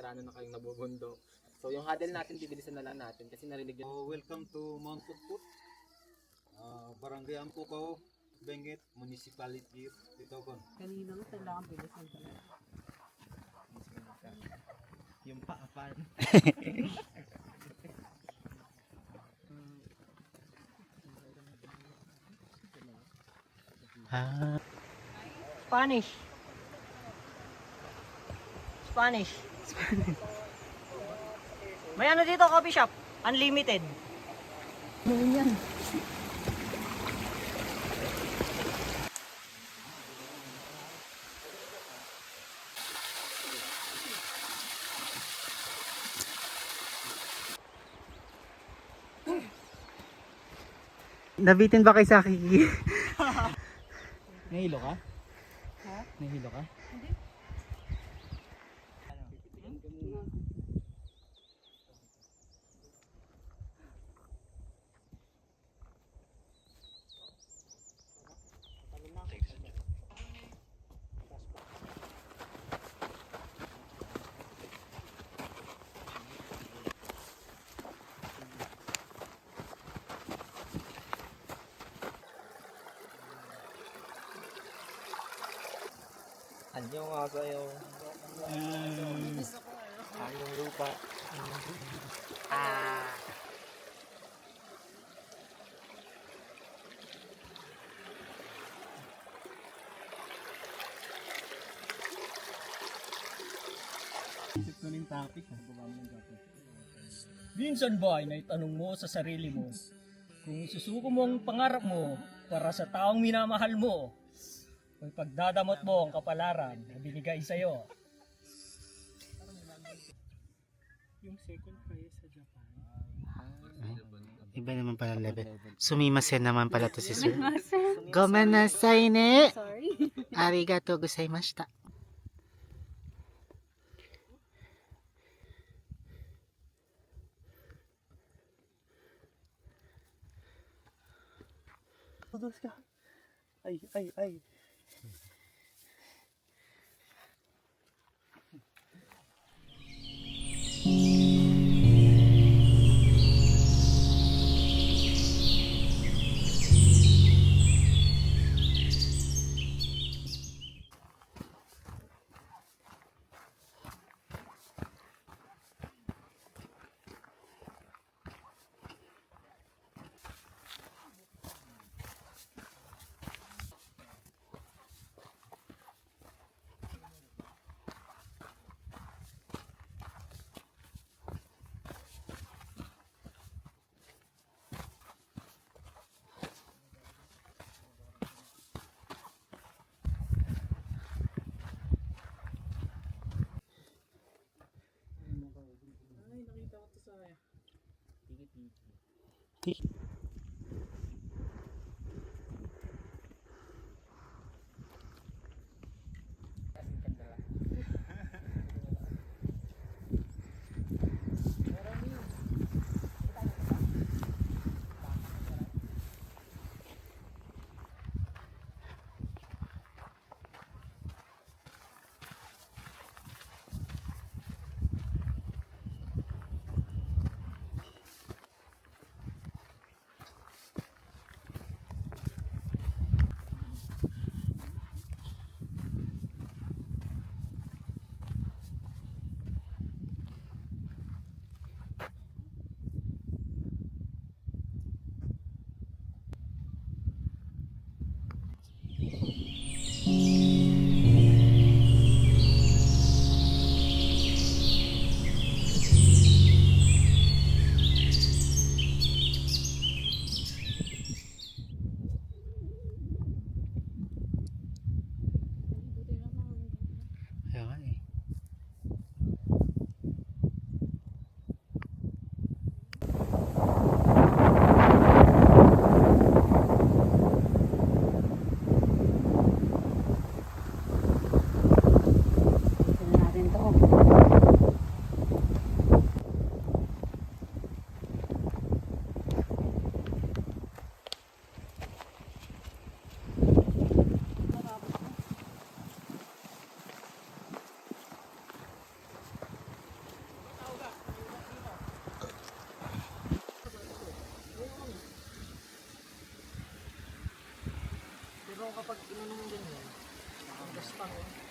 veterano na kayong nabubundok. So yung huddle natin, bibilisan na lang natin kasi narinig nyo. So, welcome to Mount Putput, Barangay Ampukaw, Benguet, Municipality, Titogon. Kanina mo kailangan bilisan talaga. Yung paapan. Spanish. Spanish. May ano dito, coffee shop. Unlimited. Ano yan? Nabitin ba kay Saki? Nahilo ka? Ha? Nahilo ka? Hindi. Anyo nga sa'yo. Anong lupa. Minsan ba ay naitanong mo sa sarili mo kung susuko mo ang pangarap mo para sa taong minamahal mo o pagdadamot mo ang kapalaran na binigay sa'yo? Yung second prize sa Japan. Iba naman pala level. Sumimasen naman pala to si Sir. Gomenasai ne. Sorry. Arigatou gozaimashita. Ay. kami.